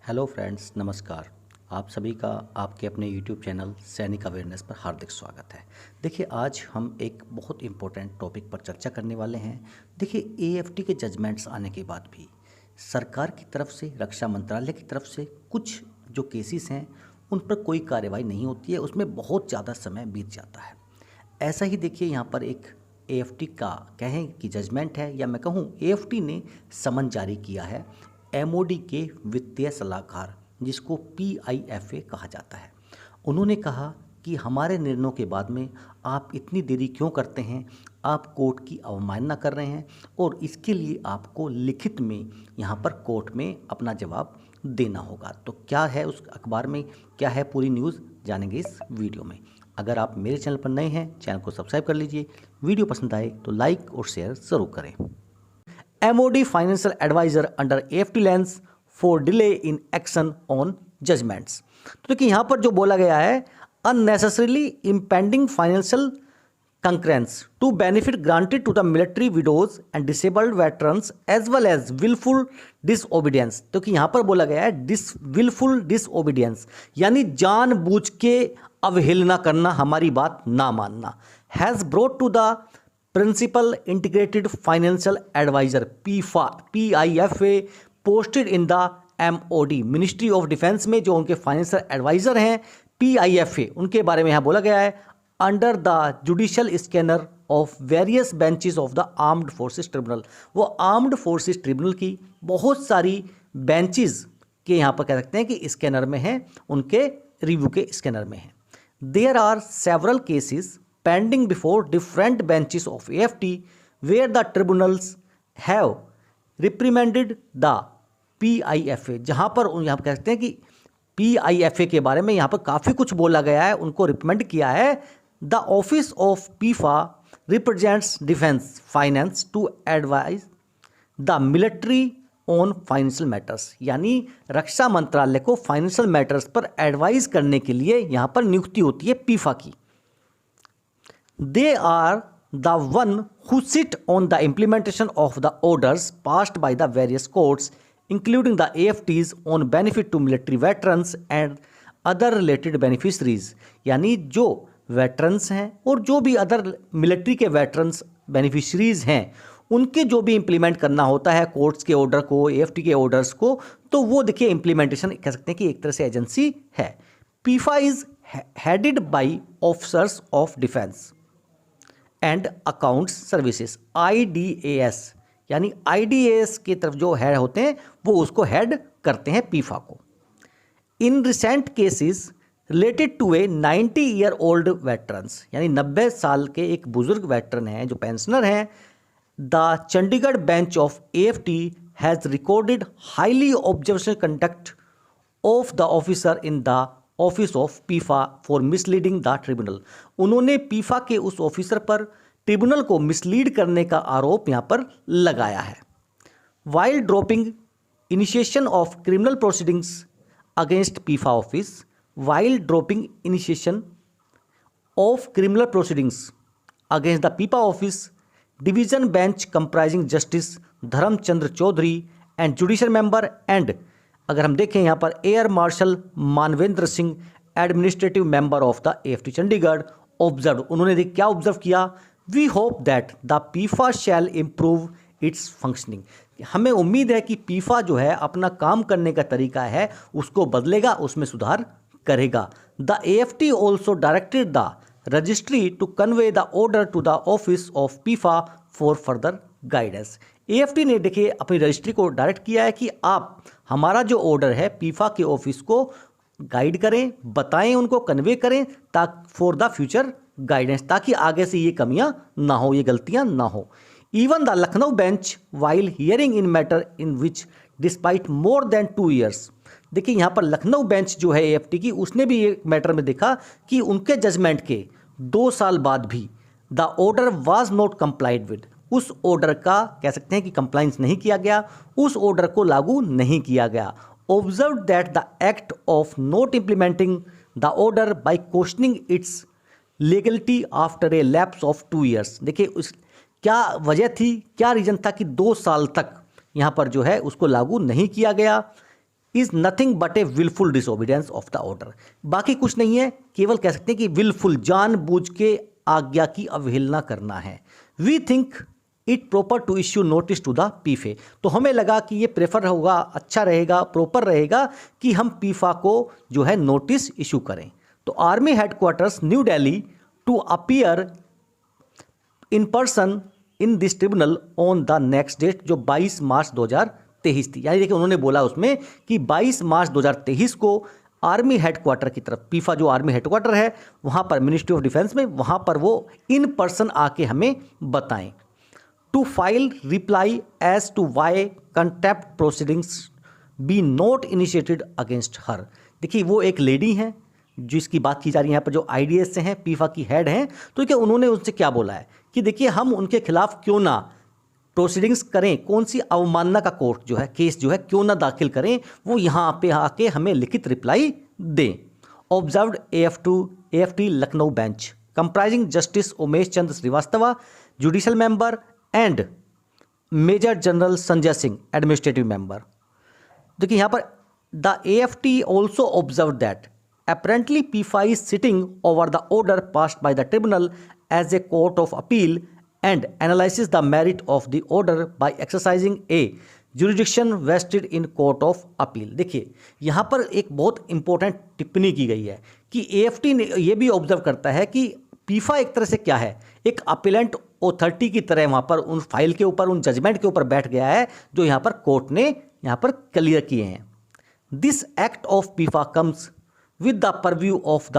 Hello friends, नमस्कार। आप सभी का आपके अपने यूट्यूब चैनल सैनिक अवेयरनेस पर हार्दिक स्वागत है। देखिए, आज हम एक बहुत इम्पोर्टेंट टॉपिक पर चर्चा करने वाले हैं। देखिए, एएफटी के जजमेंट्स आने के बाद भी सरकार की तरफ से, रक्षा मंत्रालय की तरफ से कुछ जो केसेस हैं उन पर कोई कार्रवाई नहीं होती है, उसमें बहुत ज़्यादा समय बीत जाता है। ऐसा ही देखिए, यहाँ पर एक एएफटी का कहें कि जजमेंट है, या मैं कहूँ एएफटी ने समन जारी किया है एमओडी के वित्तीय सलाहकार, जिसको पीआईएफए कहा जाता है। उन्होंने कहा कि हमारे निर्णयों के बाद में आप इतनी देरी क्यों करते हैं, आप कोर्ट की अवमानना कर रहे हैं और इसके लिए आपको लिखित में यहाँ पर कोर्ट में अपना जवाब देना होगा। तो क्या है उस अखबार में, क्या है पूरी न्यूज़, जानेंगे इस वीडियो में। अगर आप मेरे चैनल पर नए हैं, चैनल को सब्सक्राइब कर लीजिए। वीडियो पसंद आए तो लाइक और शेयर ज़रूर करें। MOD financial adviser under AFT lens for delay in action on judgments. तो देखिए, यहाँ पर जो बोला गया है, unnecessarily impending financial concurrence to benefit granted to the military widows and disabled veterans as well as willful disobedience। तो कि यहाँ पर बोला गया है willful disobedience, यानी जानबूझ के अवहेलना करना, हमारी बात ना मानना, has brought to the principal integrated financial advisor PIFA posted in the MOD ministry of defence में जो उनके फाइनेंशियल एडवाइजर हैं PIFA, उनके बारे में यहाँ बोला गया है under the judicial scanner of various benches of the armed forces tribunal. वो आर्म्ड फोर्सेस ट्रिब्यूनल की बहुत सारी बेंचेस के यहाँ पर कह सकते हैं कि स्कैनर में हैं, उनके रिव्यू के स्कैनर में हैं। There are several cases pending before different benches of AFT where the tribunals have reprimanded the PIFA. जहाँ पर यहाँ कह सकते हैं कि पीआईएफए के बारे में यहाँ पर काफ़ी कुछ बोला गया है, उनको रिकमेंड किया है। The office of PIFA represents defence finance to advise the military on financial matters, यानी रक्षा मंत्रालय को फाइनेंशियल मैटर्स पर एडवाइज करने के लिए यहाँ पर नियुक्ति होती है पीफा की। They are the one who sit on the implementation of the orders passed by the various courts including the AFTs on benefit to military veterans and other related beneficiaries। यानी जो वेटरन्स हैं और जो भी other military के veterans beneficiaries हैं, उनके जो भी इम्प्लीमेंट करना होता है कोर्ट्स के ऑर्डर को, AFT के ऑर्डर्स को, तो वो देखिए इम्प्लीमेंटेशन कह सकते हैं कि एक तरह से एजेंसी है। PIFA is headed by officers of defence and accounts services, IDAS, यानी IDAS की तरफ जो हेड होते हैं वो उसको हेड करते हैं पीफा को। In recent cases related to a 90-year old veterans, यानी 90 साल के एक बुजुर्ग वेटरन हैं जो पेंशनर हैं, the Chandigarh bench of AFT has recorded highly observational conduct of the officer in the office of PIFA for misleading the tribunal. उन्होंने PIFA के उस ऑफिसर पर ट्रिब्यूनल को मिसलीड करने का आरोप यहाँ पर लगाया है। While dropping initiation of criminal proceedings against PIFA office, while dropping initiation of criminal proceedings against the PIFA office, division bench comprising justice Dharmchandra Chaudhary and judicial member and, अगर हम देखें यहाँ पर air marshal Manvendra Singh administrative member of the AFT Chandigarh observe. उन्होंने क्या observe किया? We hope that the PIFA shall improve its functioning. हमें उम्मीद है कि पीफा जो है अपना काम करने का तरीका है उसको बदलेगा, उसमें सुधार करेगा। The AFT also directed the registry to convey the order to the office of PIFA for further guidance. AFT ने देखिए अपनी रजिस्ट्री को डायरेक्ट किया है कि आप हमारा जो ऑर्डर है पीफा के ऑफिस को गाइड करें, बताएं, उनको कन्वे करें ताकि फॉर द फ्यूचर गाइडेंस, ताकि आगे से ये कमियां ना हो, ये गलतियां ना हो। Even the Lucknow bench while hearing in matter in which despite more than 2 years। देखिए यहाँ पर लखनऊ बेंच जो है AFT की, उसने भी ये मैटर में देखा कि उनके जजमेंट के 2 साल बाद भी the order was not complied with, उस ऑर्डर का कह सकते हैं कि कंप्लाइंस नहीं किया गया, उस ऑर्डर को लागू नहीं किया गया। Observe that the act of not implementing the order by questioning it's legality after a lapse of 2 years। देखिए उस क्या वजह थी, क्या रीज़न था कि 2 साल तक यहाँ पर जो है उसको लागू नहीं किया गया। Is nothing but a wilful disobedience of the order. बाकी कुछ नहीं है, केवल कह सकते हैं कि विलफुल, जानबूझ के आज्ञा की अवहेलना करना है। We think it proper to issue notice to the PIFA. तो हमें लगा कि ये प्रेफर होगा, अच्छा रहेगा, प्रॉपर रहेगा कि हम पीफा को जो है नोटिस इशू करें। तो army headquarters new Delhi to appear in person in this tribunal on the next date, जो 22 मार्च 2023 थी। यानी देखिए उन्होंने बोला उसमें कि 22 मार्च 2023 को आर्मी हेडक्वार्टर की तरफ, पीफा जो आर्मी हेडक्वार्टर है वहाँ पर, मिनिस्ट्री ऑफ डिफेंस में, वहाँ पर वो इन पर्सन आके हमें बताएं। To file reply as to why contempt proceedings be not initiated against her. देखिए वो एक लेडी हैं जिसकी बात की जा रही है यहाँ पर, जो आईडीएस से हैं, पीफा की हेड हैं। तो क्या उन्होंने उनसे क्या बोला है कि देखिए हम उनके खिलाफ क्यों ना प्रोसीडिंग्स करें, कौन सी अवमानना का कोर्ट जो है, केस जो है क्यों ना दाखिल करें, वो यहाँ पे आके हमें लिखित रिप्लाई दें। Observed AFT Lucknow bench comprising justice Umesh Chandra Srivastava judicial member and major general Sanjay Singh administrative member. देखिए यहाँ पर the AFT also observe that apparently PIFA is sitting over the order passed by the tribunal as a court of appeal and analyzes the merit of the order by exercising a jurisdiction vested in court of appeal। देखिए यहाँ पर एक बहुत important टिप्पणी की गई है कि AFT ने ये भी ऑब्जर्व करता है कि पीफा एक तरह से क्या है, एक अपीलेंट ऑथोरिटी की तरह वहाँ पर उन फाइल के ऊपर, उन जजमेंट के ऊपर बैठ गया है जो यहाँ पर कोर्ट ने यहाँ पर क्लियर किए हैं। This act of PIFA comes with the purview of the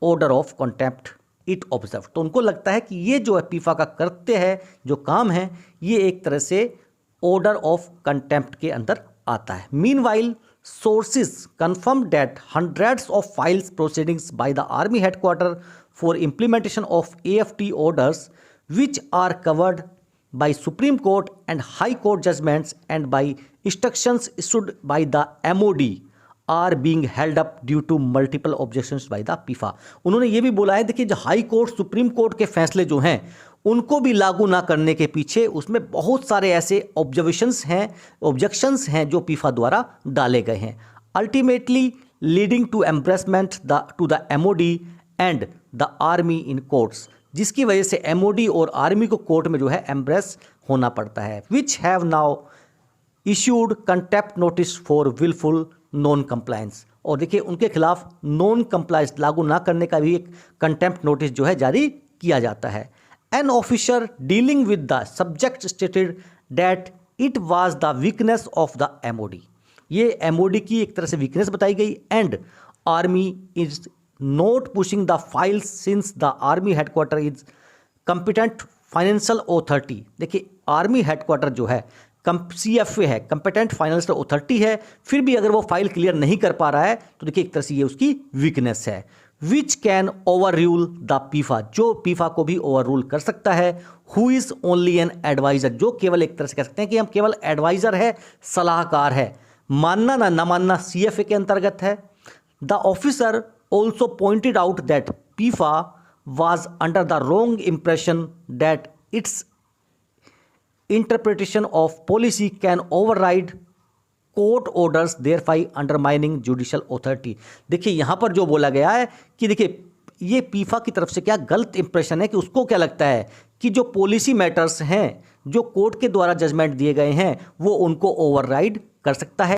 order of contempt it observe. तो उनको लगता है कि ये जो है पीफा का करते हैं जो काम है, ये एक तरह से ऑर्डर ऑफ कंटेम्प्ट के अंदर आता है। Meanwhile sources confirm that hundreds of files proceedings by the army headquarters for implementation of AFT orders, which are covered by Supreme Court and High Court judgments and by instructions issued by the MOD, are being held up due to multiple objections by the PIFA। उन्होंने ये भी बोला है, देखिए जो high court, supreme court के फैसले जो हैं उनको भी लागू ना करने के पीछे उसमें बहुत सारे ऐसे ऑब्जेक्शंस हैं जो पीफा द्वारा डाले गए हैं। Ultimately leading to embarrassment to the MOD and the army in courts, जिसकी वजह से MOD और आर्मी को कोर्ट में जो है एम्ब्रेस होना पड़ता है। Which have now issued contempt notice for wilful non compliance. और देखिए उनके खिलाफ नॉन कंप्लायंस लागू ना करने का भी एक कंटेम्प्ट नोटिस जो है जारी किया जाता है। An officer dealing with the subject stated that it was the weakness of the MOD। ये MOD की एक तरह से वीकनेस बताई गई। And army is not pushing the files since the army headquarter is competent financial authority। देखिए army headquarter जो है CFA है, कंपिटेंट फाइनेंशियल अथॉरिटी है, फिर भी अगर वो फाइल क्लियर नहीं कर पा रहा है तो देखिए एक तरह से ये उसकी वीकनेस है। Which can overrule the PIFA, जो पीफा को भी ओवर रूल कर सकता है। Who is only an adviser, जो केवल एक तरह से कह सकते हैं कि हम केवल एडवाइजर है, सलाहकार है। मानना ना मानना CFA के अंतर्गत है। The officer also pointed out that PIFA was under the wrong impression that its interpretation of policy can override court orders thereby undermining judicial authority। देखिए यहाँ पर जो बोला गया है कि देखिए ये पीफा की तरफ से क्या गलत इंप्रेशन है कि उसको क्या लगता है कि जो पॉलिसी मैटर्स हैं, जो कोर्ट के द्वारा जजमेंट दिए गए हैं, वो उनको ओवरराइड कर सकता है।